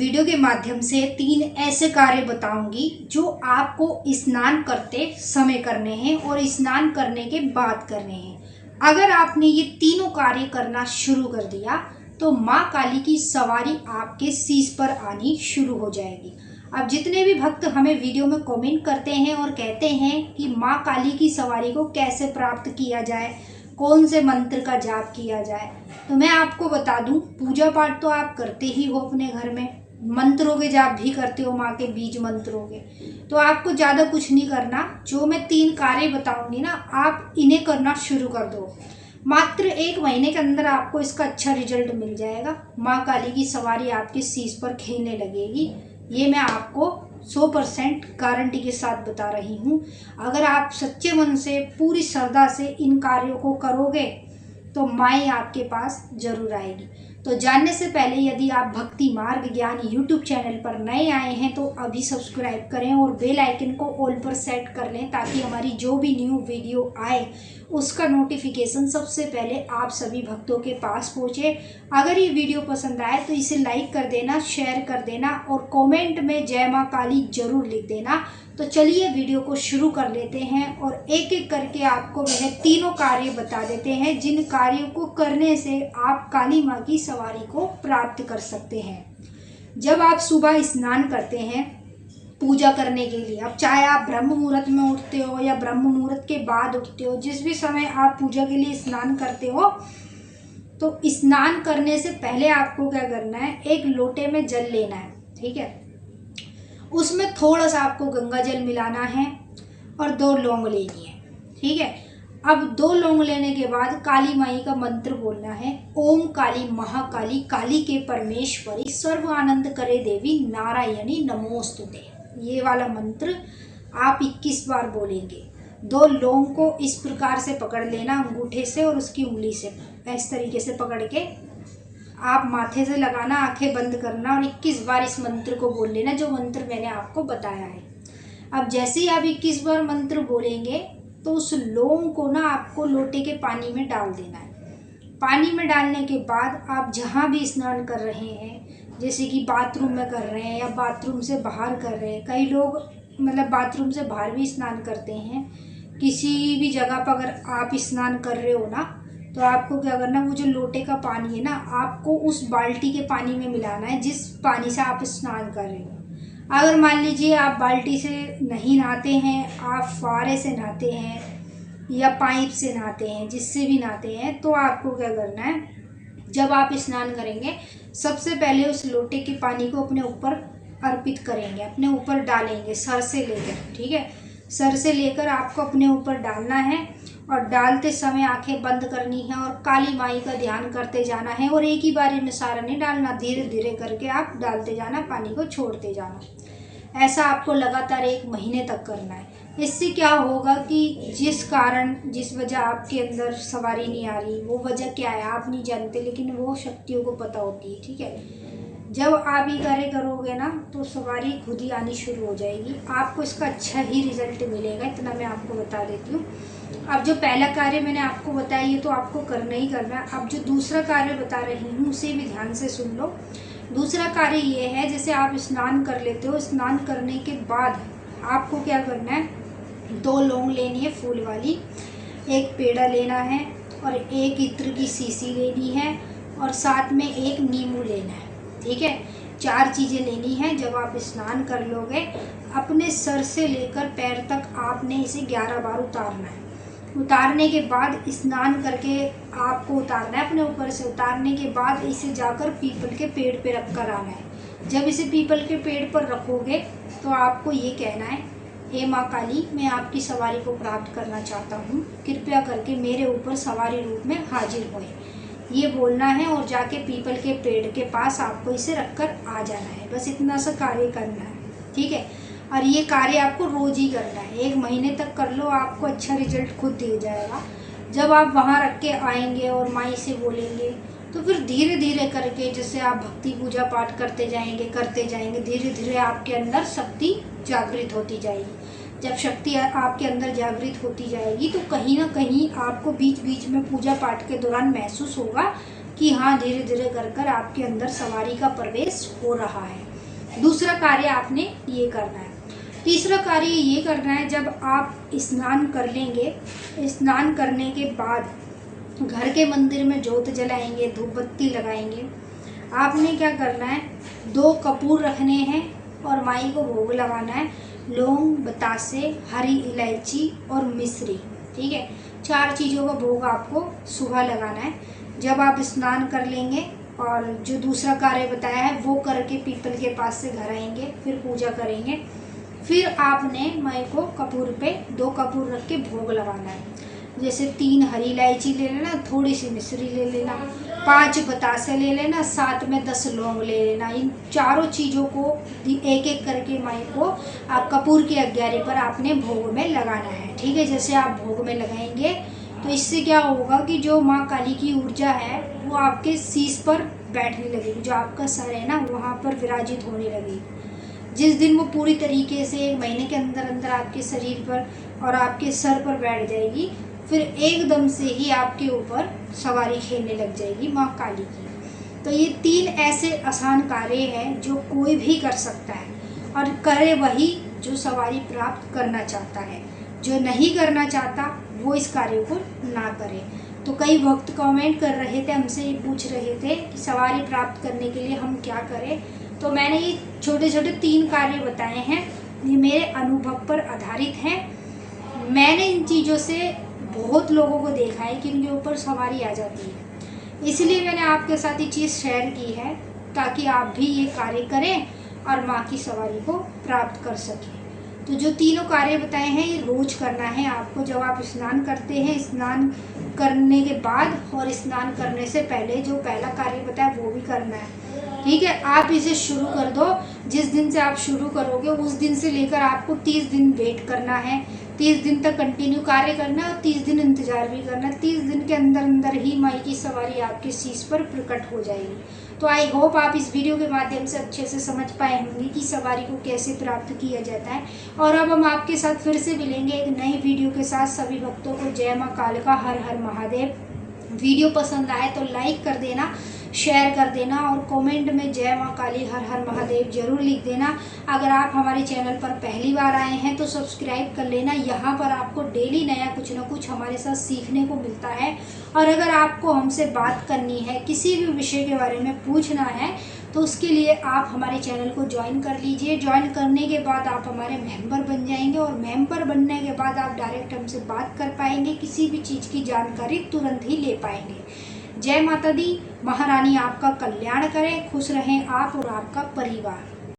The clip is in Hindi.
वीडियो के माध्यम से 3 ऐसे कार्य बताऊंगी जो आपको स्नान करते समय करने हैं और स्नान करने के बाद करने हैं। अगर आपने ये तीनों कार्य करना शुरू कर दिया तो माँ काली की सवारी आपके शीश पर आनी शुरू हो जाएगी। अब जितने भी भक्त हमें वीडियो में कमेंट करते हैं और कहते हैं कि माँ काली की सवारी को कैसे प्राप्त किया जाए, कौन से मंत्र का जाप किया जाए, तो मैं आपको बता दूं, पूजा पाठ तो आप करते ही हो अपने घर में, मंत्रों के जाप भी करते हो, माँ के बीज मंत्रों के, तो आपको ज़्यादा कुछ नहीं करना। जो मैं 3 कार्य बताऊंगी ना, आप इन्हें करना शुरू कर दो। मात्र 1 महीने के अंदर आपको इसका अच्छा रिजल्ट मिल जाएगा। माँ काली की सवारी आपके शीश पर खेलने लगेगी। ये मैं आपको 100% गारंटी के साथ बता रही हूँ। अगर आप सच्चे मन से पूरी श्रद्धा से इन कार्यों को करोगे तो माई आपके पास जरूर आएगी। तो जानने से पहले यदि आप भक्ति मार्ग ज्ञान यूट्यूब चैनल पर नए आए हैं तो अभी सब्सक्राइब करें और बेल आइकन को ऑल पर सेट कर लें, ताकि हमारी जो भी न्यू वीडियो आए उसका नोटिफिकेशन सबसे पहले आप सभी भक्तों के पास पहुँचे। अगर ये वीडियो पसंद आए तो इसे लाइक कर देना, शेयर कर देना और कमेंट में जय माँ काली जरूर लिख देना। तो चलिए वीडियो को शुरू कर लेते हैं और एक एक करके आपको वह तीनों कार्य बता देते हैं जिन कार्यों को करने से आप काली माँ की सवारी को प्राप्त कर सकते हैं। जब आप सुबह स्नान करते हैं पूजा करने के लिए, अब चाहे आप ब्रह्म मुहूर्त में उठते हो या ब्रह्म मुहूर्त के बाद उठते हो, जिस भी समय आप पूजा के लिए स्नान करते हो, तो स्नान करने से पहले आपको क्या करना है, एक लोटे में जल लेना है, ठीक है। उसमें थोड़ा सा आपको गंगा जल मिलाना है और 2 लौंग लेनी है, ठीक है। अब 2 लौंग लेने के बाद काली माई का मंत्र बोलना है, ओम काली महाकाली काली के परमेश्वरी सर्व आनंद करे देवी नारायणी नमोस्तुते। ये वाला मंत्र आप 21 बार बोलेंगे। 2 लौंग को इस प्रकार से पकड़ लेना अंगूठे से और उसकी उंगली से, इस तरीके से पकड़ के आप माथे से लगाना, आंखें बंद करना और 21 बार इस मंत्र को बोल लेना, जो मंत्र मैंने आपको बताया है। अब जैसे ही आप 21 बार मंत्र बोलेंगे तो उस लौंग को ना आपको लोटे के पानी में डाल देना है। पानी में डालने के बाद आप जहाँ भी स्नान कर रहे हैं, जैसे कि बाथरूम में कर रहे हैं या बाथरूम से बाहर कर रहे हैं, कई लोग मतलब बाथरूम से बाहर भी स्नान करते हैं, किसी भी जगह पर अगर आप स्नान कर रहे हो ना, तो आपको क्या करना, वो जो लोटे का पानी है ना, आपको उस बाल्टी के पानी में मिलाना है जिस पानी से आप स्नान कर रहे हो। अगर मान लीजिए आप बाल्टी से नहीं नहाते हैं, आप फुहारे से नहाते हैं या पाइप से नहाते हैं, जिससे भी नहाते हैं, तो आपको क्या करना है, जब आप स्नान करेंगे सबसे पहले उस लोटे के पानी को अपने ऊपर अर्पित करेंगे, अपने ऊपर डालेंगे सर से लेकर, ठीक है। सर से लेकर आपको अपने ऊपर डालना है और डालते समय आंखें बंद करनी है और काली माई का ध्यान करते जाना है। और एक ही बारी में सारा नहीं डालना, धीरे धीरे करके आप डालते जाना, पानी को छोड़ते जाना। ऐसा आपको लगातार 1 महीने तक करना है। इससे क्या होगा कि जिस वजह आपके अंदर सवारी नहीं आ रही, वो वजह क्या है आप नहीं जानते, लेकिन वो शक्तियों को पता होती है, ठीक है। जब आप ये कार्य करोगे ना तो सवारी खुद ही आनी शुरू हो जाएगी, आपको इसका अच्छा ही रिजल्ट मिलेगा, इतना मैं आपको बता देती हूँ। अब जो पहला कार्य मैंने आपको बताया ये तो आपको करना ही करना है। अब जो दूसरा कार्य बता रही हूँ उसे भी ध्यान से सुन लो। दूसरा कार्य ये है, जैसे आप स्नान कर लेते हो, स्नान करने के बाद आपको क्या करना है, 2 लौंग लेनी है फूल वाली, 1 पेड़ा लेना है और 1 इत्र की शीशी लेनी है और साथ में 1 नींबू लेना है, ठीक है। 4 चीज़ें लेनी है। जब आप स्नान कर लोगे, अपने सर से लेकर पैर तक आपने इसे 11 बार उतारना है। उतारने के बाद स्नान करके आपको उतारना है, अपने ऊपर से उतारने के बाद इसे जाकर पीपल के पेड़ पे रख कर आना है। जब इसे पीपल के पेड़ पर रखोगे तो आपको ये कहना है, हे माँ काली, मैं आपकी सवारी को प्राप्त करना चाहता हूँ, कृपया करके मेरे ऊपर सवारी रूप में हाजिर होए, ये बोलना है और जाके पीपल के पेड़ के पास आपको इसे रखकर आ जाना है। बस इतना सा कार्य करना है, ठीक है। और ये कार्य आपको रोज ही करना है, 1 महीने तक कर लो, आपको अच्छा रिजल्ट खुद दे जाएगा। जब आप वहाँ रख के आएंगे और माई से बोलेंगे तो फिर धीरे धीरे करके, जैसे आप भक्ति पूजा पाठ करते जाएंगे, धीरे धीरे आपके अंदर शक्ति जागृत होती जाएगी। जब शक्ति आपके अंदर जागृत होती जाएगी तो कहीं ना कहीं आपको बीच बीच में पूजा पाठ के दौरान महसूस होगा कि हाँ धीरे धीरे कर कर आपके अंदर सवारी का प्रवेश हो रहा है। दूसरा कार्य आपने ये करना है। तीसरा कार्य ये करना है, जब आप स्नान कर लेंगे, स्नान करने के बाद घर के मंदिर में जोत जलाएंगे, धूप बत्ती लगाएंगे। आपने क्या करना है, 2 कपूर रखने हैं और माई को भोग लगाना है। लौंग, बतासे, हरी इलायची और मिश्री, ठीक है, 4 चीज़ों का भोग आपको सुबह लगाना है। जब आप स्नान कर लेंगे और जो दूसरा कार्य बताया है वो करके पीपल के पास से घर आएंगे, फिर पूजा करेंगे। फिर आपने माई को कपूर पे 2 कपूर रख के भोग लगाना है। जैसे 3 हरी इलायची ले लेना, थोड़ी सी मिश्री ले लेना, 5 बतासे ले लेना, साथ में 10 लौंग ले लेना। इन चारों चीज़ों को एक एक करके माई को आप कपूर की अग्यारी पर आपने भोग में लगाना है, ठीक है। जैसे आप भोग में लगाएंगे तो इससे क्या होगा कि जो माँ काली की ऊर्जा है वो आपके शीश पर बैठने लगेगी, जो आपका सर है ना वहाँ पर विराजित होने लगेगी। जिस दिन वो पूरी तरीके से 1 महीने के अंदर अंदर आपके शरीर पर और आपके सर पर बैठ जाएगी, फिर एकदम से ही आपके ऊपर सवारी खेलने लग जाएगी माँ काली की। तो ये 3 ऐसे आसान कार्य हैं जो कोई भी कर सकता है, और करे वही जो सवारी प्राप्त करना चाहता है। जो नहीं करना चाहता वो इस कार्य को ना करे। तो कई भक्त कमेंट कर रहे थे, हमसे ये पूछ रहे थे कि सवारी प्राप्त करने के लिए हम क्या करें। तो मैंने ये छोटे छोटे 3 कार्य बताए हैं, ये मेरे अनुभव पर आधारित हैं। मैंने इन चीज़ों से बहुत लोगों को देखा है कि उनके ऊपर सवारी आ जाती है, इसलिए मैंने आपके साथ ये चीज़ शेयर की है ताकि आप भी ये कार्य करें और माँ की सवारी को प्राप्त कर सकें। तो जो तीनों कार्य बताए हैं ये रोज करना है आपको। जब आप स्नान करते हैं, स्नान करने के बाद और स्नान करने से पहले जो पहला कार्य बताया वो भी करना है, ठीक है। आप इसे शुरू कर दो। जिस दिन से आप शुरू करोगे उस दिन से लेकर आपको 30 दिन वेट करना है, 30 दिन तक कंटिन्यू कार्य करना है और 30 दिन इंतजार भी करना है। 30 दिन के अंदर अंदर ही माई की सवारी आपके शीश पर प्रकट हो जाएगी। तो आई होप आप इस वीडियो के माध्यम से अच्छे से समझ पाए होंगे कि सवारी को कैसे प्राप्त किया जाता है। और अब हम आपके साथ फिर से मिलेंगे एक नई वीडियो के साथ। सभी भक्तों को जय माँ कालिका, हर हर महादेव। वीडियो पसंद आए तो लाइक कर देना, शेयर कर देना और कमेंट में जय माँ काली हर हर महादेव जरूर लिख देना। अगर आप हमारे चैनल पर पहली बार आए हैं तो सब्सक्राइब कर लेना। यहाँ पर आपको डेली नया कुछ ना कुछ हमारे साथ सीखने को मिलता है। और अगर आपको हमसे बात करनी है, किसी भी विषय के बारे में पूछना है, तो उसके लिए आप हमारे चैनल को ज्वाइन कर लीजिए। ज्वाइन करने के बाद आप हमारे मेंबर बन जाएंगे और मेंबर बनने के बाद आप डायरेक्ट हमसे बात कर पाएंगे, किसी भी चीज़ की जानकारी तुरंत ही ले पाएंगे। जय माता दी। महारानी आपका कल्याण करें, खुश रहें आप और आपका परिवार।